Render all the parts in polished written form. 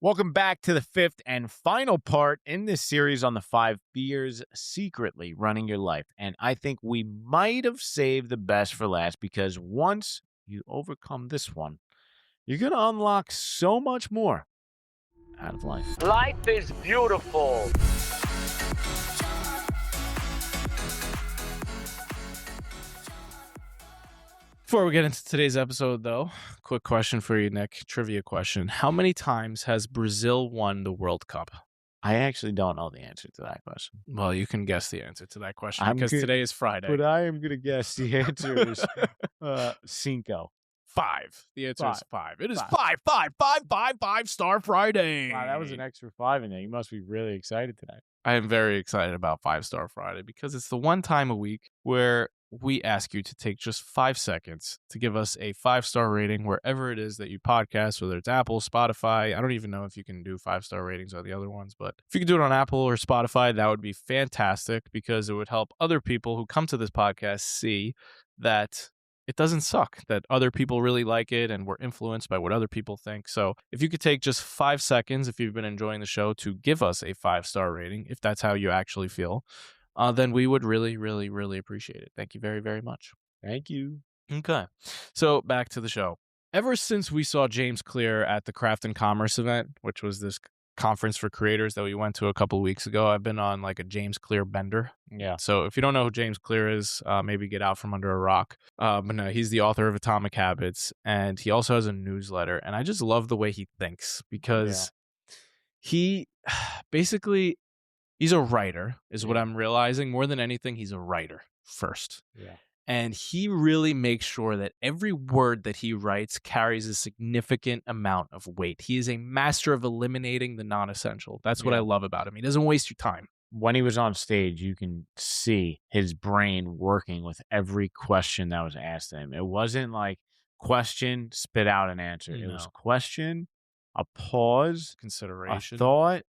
Welcome back to the fifth and final part in this series on the 5 fears secretly running your life. And I think we might have saved the best for last because once you overcome this one, you're going to unlock so much more out of life. Life is beautiful. Before we get into today's episode, though, quick question for you, Nick. Trivia question. How many times has Brazil won the World Cup? I actually don't know the answer to that question. Well, you can guess the answer to that question I'm because good, today is Friday. But I am going to guess the answer is cinco. 5. The answer is 5. It is Five. 5 Star Friday. Wow, that was an extra 5 in there. You must be really excited today. I am very excited about 5 Star Friday because it's the one time a week where we ask you to take just 5 seconds to give us a 5-star rating wherever it is that you podcast, whether it's Apple, Spotify. I don't even know if you can do 5-star ratings on the other ones, but if you could do it on Apple or Spotify, that would be fantastic because it would help other people who come to this podcast see that it doesn't suck, that other people really like it and we're influenced by what other people think. So if you could take just 5 seconds, if you've been enjoying the show, to give us a 5-star rating, if that's how you actually feel, then we would really, really, really appreciate it. Thank you very, very much. Thank you. Okay. So back to the show. Ever since we saw James Clear at the Craft and Commerce event, which was this conference for creators that we went to a couple of weeks ago, I've been on like a James Clear bender. Yeah. So if you don't know who James Clear is, maybe get out from under a rock. But no, he's the author of Atomic Habits, and he also has a newsletter. And I just love the way he thinks because he basically, he's a writer, is what I'm realizing. More than anything, he's a writer first. Yeah. And he really makes sure that every word that he writes carries a significant amount of weight. He is a master of eliminating the non-essential. That's what I love about him. He doesn't waste your time. When he was on stage, you can see his brain working with every question that was asked of him. It wasn't like question, spit out an answer. It was question, a pause, Consideration. a thought,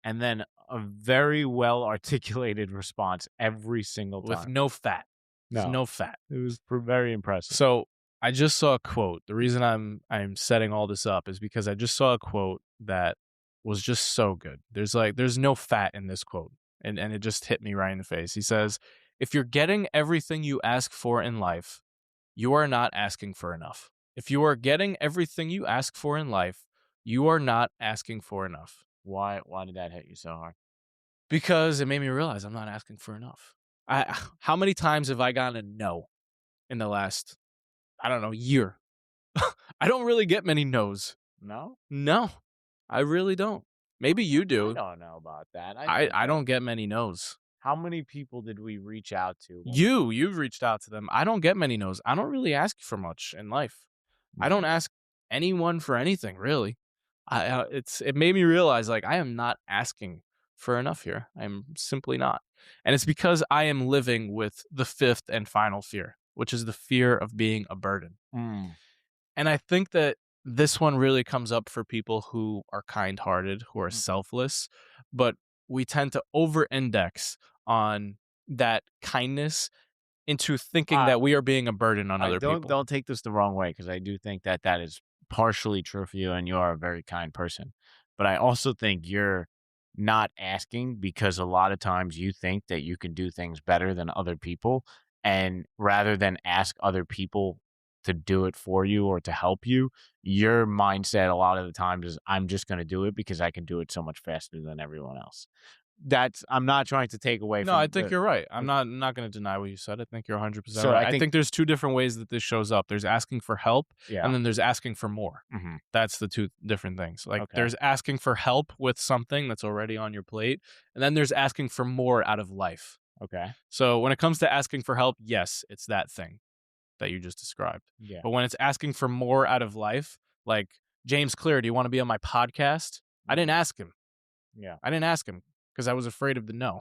and then a very well articulated response every single time. With no fat. No fat. It was very impressive. So I just saw a quote. The reason I'm setting all this up is because I just saw a quote that was just so good. There's no fat in this quote. And it just hit me right in the face. He says, if you're getting everything you ask for in life, you are not asking for enough. If you are getting everything you ask for in life, you are not asking for enough. Why did that hit you so hard? Because it made me realize I'm not asking for enough. How many times have I gotten a no in the last, year? I don't really get many no's. No? No, I really don't. Maybe you do. I don't know about that. I don't get many no's. How many people did we reach out to? You've reached out to them. I don't get many no's. I don't really ask for much in life. I don't ask anyone for anything, really. It made me realize, like, I am not asking for enough here. I'm simply not. And it's because I am living with the 5th and final fear, which is the fear of being a burden. And I think that this one really comes up for people who are kind-hearted, who are selfless, but we tend to over-index on that kindness into thinking that we are being a burden on other people. Don't take this the wrong way, because I do think that is partially true for you, and you are a very kind person. But I also think you're not asking because a lot of times you think that you can do things better than other people, and rather than ask other people to do it for you or to help you, your mindset a lot of the times is, I'm just going to do it because I can do it so much faster than everyone else. I'm not trying to take away from... No, I think you're right. I'm not going to deny what you said. I think you're 100% So right. I think there's 2 different ways that this shows up. There's asking for help, Yeah. and then there's asking for more. That's the 2 different things. Like, there's asking for help with something that's already on your plate, and then there's asking for more out of life. Okay. So when it comes to asking for help, yes, it's that thing that you just described. Yeah. But when it's asking for more out of life, like, James Clear, do you want to be on my podcast? I didn't ask him. Yeah. I didn't ask him because I was afraid of the no.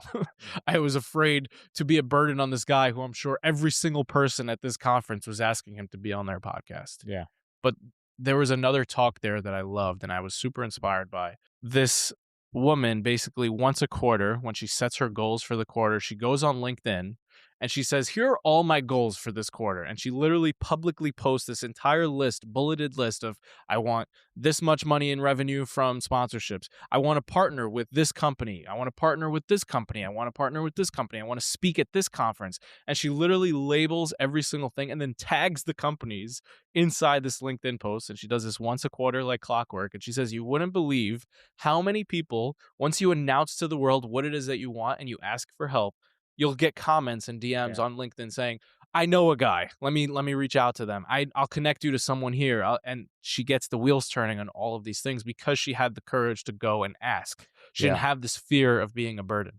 I was afraid to be a burden on this guy who I'm sure every single person at this conference was asking him to be on their podcast. Yeah. But there was another talk there that I loved and I was super inspired by. This woman basically once a quarter, when she sets her goals for the quarter, she goes on LinkedIn and she says, here are all my goals for this quarter. And she literally publicly posts this entire list, bulleted list of, I want this much money in revenue from sponsorships. I want to partner with this company. I want to partner with this company. I want to partner with this company. I want to speak at this conference. And she literally labels every single thing and then tags the companies inside this LinkedIn post. And she does this once a quarter like clockwork. And she says, you wouldn't believe how many people, once you announce to the world what it is that you want and you ask for help, you'll get comments and DMs on LinkedIn saying, I know a guy. Let me reach out to them. I'll connect you to someone here. And she gets the wheels turning on all of these things because she had the courage to go and ask. She didn't have this fear of being a burden.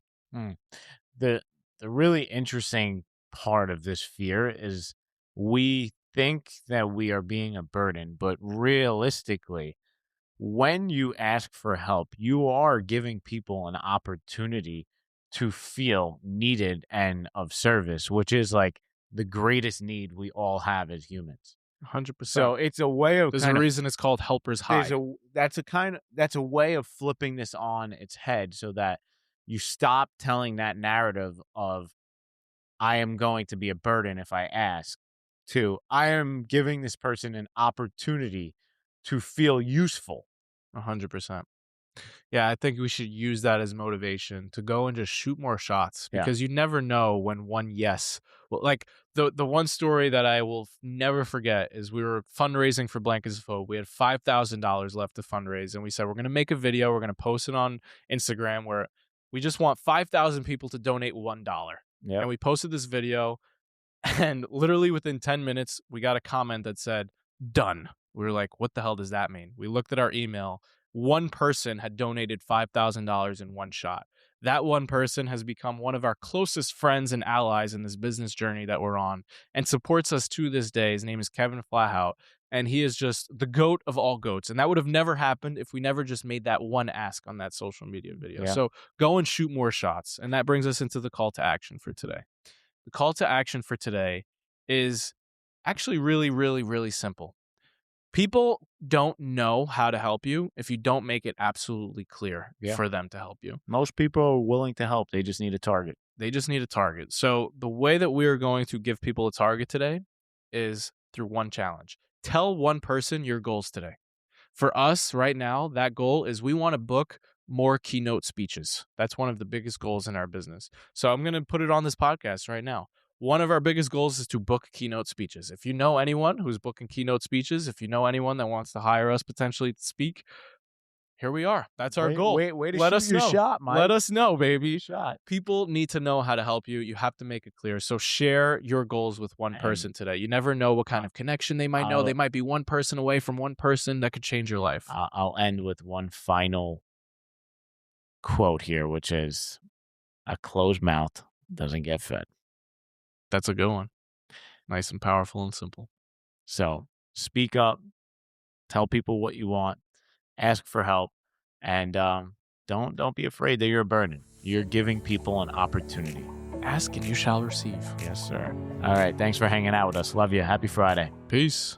The really interesting part of this fear is we think that we are being a burden, but realistically, when you ask for help, you are giving people an opportunity to feel needed and of service, which is like the greatest need we all have as humans. 100%. So it's a way of There's a reason it's called helper's high. That's a way of flipping this on its head so that you stop telling that narrative of I am going to be a burden if I ask to I am giving this person an opportunity to feel useful. 100%. Yeah, I think we should use that as motivation to go and just shoot more shots because you never know when one yes. Well, like the one story that I will never forget is we were fundraising for Blankets of Hope. We had $5,000 left to fundraise, and we said we're going to make a video. We're going to post it on Instagram where we just want 5,000 people to donate $1. Yep. And we posted this video, and literally within 10 minutes, we got a comment that said, done. We were like, what the hell does that mean? We looked at our email. One person had donated $5,000 in one shot. That one person has become one of our closest friends and allies in this business journey that we're on and supports us to this day. His name is Kevin Flahout, and he is just the goat of all goats. And that would have never happened if we never just made that one ask on that social media video. Yeah. So go and shoot more shots. And that brings us into the call to action for today. The call to action for today is actually really, really, really simple. People don't know how to help you if you don't make it absolutely clear for them to help you. Most people are willing to help. They just need a target. They just need a target. So the way that we're going to give people a target today is through one challenge. Tell one person your goals today. For us right now, that goal is we want to book more keynote speeches. That's one of the biggest goals in our business. So I'm going to put it on this podcast right now. One of our biggest goals is to book keynote speeches. If you know anyone who's booking keynote speeches, if you know anyone that wants to hire us potentially to speak, here we are. That's our goal. Wait to Let shoot us your know. shot, Mike. Let us know, baby. Shot. People need to know how to help you. You have to make it clear. So share your goals with one person today. You never know what kind of connection they might know. They might be one person away from one person that could change your life. I'll end with one final quote here, which is a closed mouth doesn't get fed. That's a good one. Nice and powerful and simple. So speak up, tell people what you want, ask for help, and don't be afraid that you're a burden. You're giving people an opportunity. Ask and you shall receive. Yes, sir. All right. Thanks for hanging out with us. Love you. Happy Friday. Peace.